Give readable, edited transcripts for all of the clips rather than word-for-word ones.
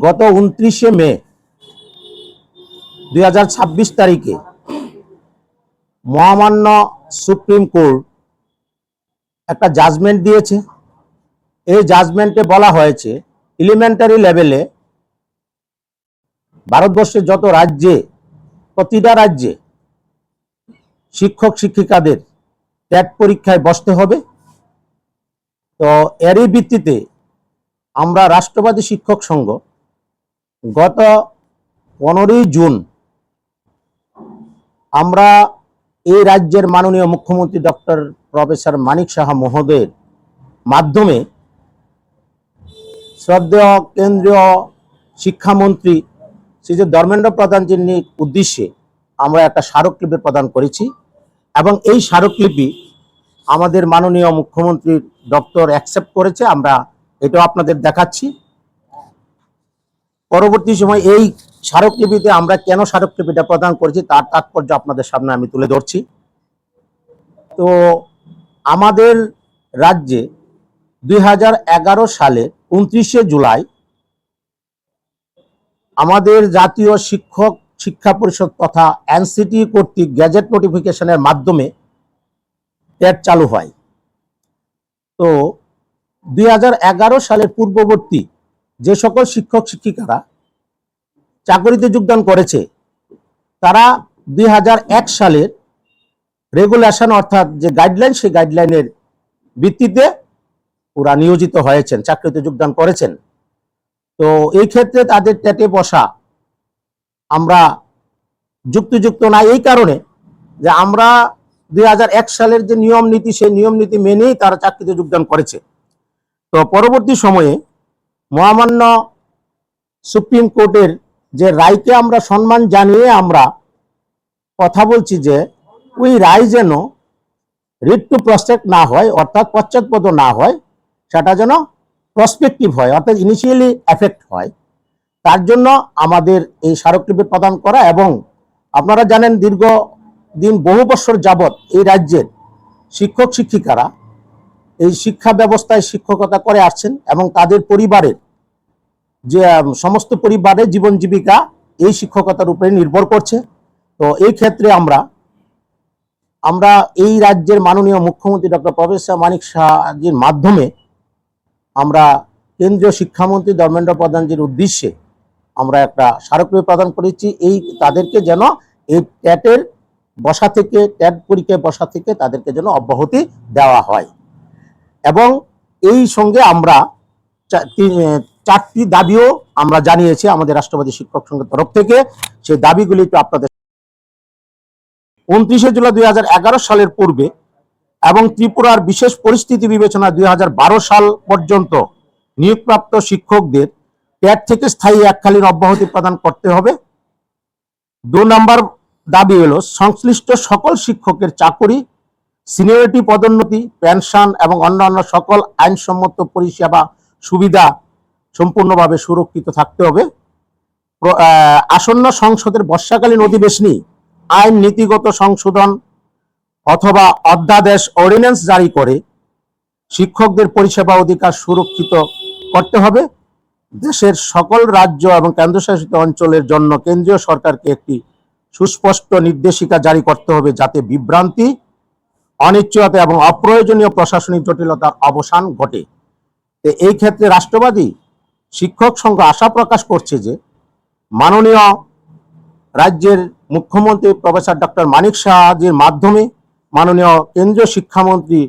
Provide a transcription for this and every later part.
গত 29শে মে 2026 তারিখে মহামান্য সুপ্রিম কোর্ট একটা জাজমেন্ট দিয়েছে। এই জাজমেন্টে বলা হয়েছে এলিমেন্টারি লেভেলে ভারতবর্ষের যত রাজ্যে, প্রতিটা রাজ্যে শিক্ষক শিক্ষিকাদের ট্যাট পরীক্ষায় বসতে হবে। তো এরই ভিত্তিতে আমরা রাষ্ট্রবাদী শিক্ষক সংঘ গত 15ই জুন আমরা এই রাজ্যের মাননীয় মুখ্যমন্ত্রী ডক্টর প্রফেসর মানিক সাহা মহোদয়ের মাধ্যমে শ্রদ্ধেয় কেন্দ্রীয় শিক্ষামন্ত্রী শ্রী ধর্মেন্দ্র প্রধানজির উদ্দেশ্যে আমরা একটা স্মারকলিপি প্রদান করেছি এবং এই স্মারকলিপি আমাদের মাননীয় মুখ্যমন্ত্রী ডক্টর অ্যাকসেপ্ট করেছে। আমরা এটাও আপনাদের দেখাচ্ছি। পরবর্তী সময় এই স্মারকলিপিতে আমরা কেন স্মারকলিপিটা প্রদান করেছি তার তাৎপর্য আপনাদের সামনে আমি তুলে ধরছি। তো আমাদের রাজ্যে 2011 সালে 29শে জুলাই আমাদের জাতীয় শিক্ষক শিক্ষা পরিষদ তথা এনসিটি কর্তৃক গ্যাজেট নোটিফিকেশনের মাধ্যমে ট্যাট চালু হয়। তো 2011 সালের পূর্ববর্তী যে সকল শিক্ষক শিক্ষিকারা চাকরিতে যোগদান করেছে তারা 2001 সালের রেগুলেশন অর্থাৎ যে গাইডলাইন, সেই গাইডলাইনের ভিত্তিতে ওরা নিয়োজিত হয়েছেন, চাকরিতে যোগদান করেছেন। তো এই ক্ষেত্রে তাদের ট্যাটে বসা আমরা যুক্তিযুক্ত না, এই কারণে যে আমরা 2001 সালের যে নিয়ম নীতি, সেই নিয়ম নীতি মেনেই তারা চাকরিতে যোগদান করেছে। তো পরবর্তী সময়ে মহামান্য সুপ্রিম কোর্টের যে রায়কে আমরা সম্মান জানিয়ে আমরা কথা বলছি যে ওই রায় যেন রিট টু প্রসপেক্ট না হয়, অর্থাৎ পশ্চাৎপদ না হয়, সেটা যেন প্রসপেক্টিভ হয়, অর্থাৎ ইনিশিয়ালি এফেক্ট হয়। তার জন্য আমাদের এই স্মারকলিপি প্রদান করা। এবং আপনারা জানেন দীর্ঘদিন বহু বছর যাবৎ এই রাজ্যের শিক্ষক শিক্ষিকারা এই শিক্ষা ব্যবস্থায় শিক্ষকতা করে আসছেন এবং তাদের পরিবারের যে সমস্ত পরিবারের জীবন জীবিকা এই শিক্ষকতার উপরে নির্ভর করছে। তো এই ক্ষেত্রে আমরা এই রাজ্যের মাননীয় মুখ্যমন্ত্রী ডক্টর প্রফেসর মানিক সাহাজির মাধ্যমে আমরা কেন্দ্রীয় শিক্ষামন্ত্রী ধর্মেন্দ্র প্রধানজির উদ্দেশ্যে আমরা একটা স্মারকলিপি প্রদান করেছি। এই তাদেরকে যেন এই ট্যাটের বসা থেকে, ট্যাট পরীক্ষায় বসা থেকে তাদেরকে যেন অব্যাহতি দেওয়া হয়। এবং এই সঙ্গে আমরা 4টি দাবিও আমরা জানিয়েছি আমাদের রাষ্ট্রবাদী শিক্ষক সংঘের তরফ থেকে। সেই দাবিগুলি তো আপনাদের 29শে জুলাই 2011 সালের পূর্বে এবং ত্রিপুরার বিশেষ পরিস্থিতি বিবেচনায় 2012 সাল পর্যন্ত নিয়োগপ্রাপ্ত শিক্ষকদের ট্যাট থেকে স্থায়ী এককালীন অব্যাহতি প্রদান করতে হবে। 2 নম্বর দাবি হলো সংশ্লিষ্ট সকল শিক্ষকের চাকরি, সিনিয়রিটি, পদোন্নতি, পেনশন এবং অন্যান্য সকল আইনসম্মত পরিষেবা সুবিধা সম্পূর্ণভাবে সুরক্ষিত থাকতে হবে। আসন্ন সংসদের বর্ষাকালীন অধিবেশনে আইন নীতিগত সংশোধন অথবা অধ্যাদেশ অর্ডিন্যান্স জারি করে শিক্ষকদের পরিষেবা অধিকার সুরক্ষিত করতে হবে। দেশের সকল রাজ্য এবং কেন্দ্রশাসিত অঞ্চলের জন্য কেন্দ্রীয় সরকারকে একটি সুস্পষ্ট নির্দেশিকা জারি করতে হবে, যাতে বিভ্রান্তি, অনিশ্চয়তা এবং অপ্রয়োজনীয় প্রশাসনিক জটিলতার অবসান ঘটে। এই ক্ষেত্রে রাষ্ট্রবাদী শিক্ষক সংঘ আশা প্রকাশ করছে যে মাননীয় রাজ্যের মুখ্যমন্ত্রী প্রফেসর ডক্টর মানিক সাহাজির মাধ্যমে মাননীয় কেন্দ্রীয় শিক্ষামন্ত্রী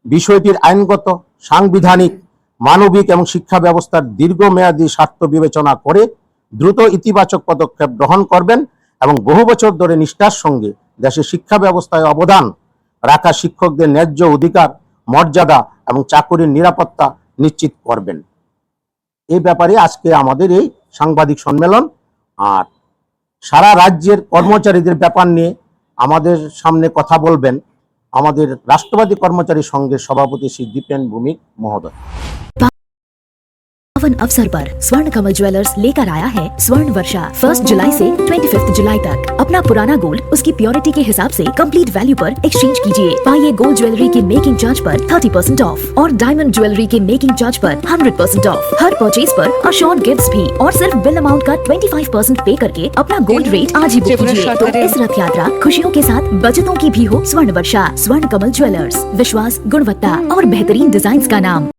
বিষয়টির আইনগত, সাংবিধানিক, মানবিক এবং শিক্ষা ব্যবস্থার দীর্ঘমেয়াদী স্বার্থ বিবেচনা করে দ্রুত ইতিবাচক পদক্ষেপ গ্রহণ করবেন এবং বহু বছর ধরে নিষ্ঠার সঙ্গে দেশের শিক্ষা ব্যবস্থায় অবদান রাখা শিক্ষকদের ন্যায্য অধিকার, মর্যাদা এবং চাকরির নিরাপত্তা নিশ্চিত করবেন। এই ব্যাপারে আজকে আমাদের এই সাংবাদিক সম্মেলন। আর সারা রাজ্যের কর্মচারীদের ব্যাপার নিয়ে আমাদের সামনে কথা বলবেন আমাদের রাষ্ট্রবাদী কর্মচারী সংঘের সভাপতি শ্রী দীপেন ভৌমিক মহোদয়। पावन अवसर पर स्वर्ण कमल ज्वेलर्स लेकर आया है स्वर्ण वर्षा 1 जुलाई से 25 जुलाई तक। अपना पुराना गोल्ड उसकी प्योरिटी के हिसाब से कंप्लीट वैल्यू पर एक्सचेंज कीजिए। पाइए गोल्ड ज्वेलरी के मेकिंग चार्ज पर 30% ऑफ और डायमंड ज्वेलरी के मेकिंग चार्ज पर 100% ऑफ। हर परचेज पर अशोर्ड गिफ्ट्स भी और सिर्फ बिल अमाउंट का 25% पे करके अपना गोल्ड रेट आज ही बुक कीजिए। तो इस रथ यात्रा खुशियों के साथ बचतों की भी हो। स्वर्ण वर्षा, स्वर्ण कमल ज्वेलर्स, विश्वास, गुणवत्ता और बेहतरीन डिजाइन का नाम।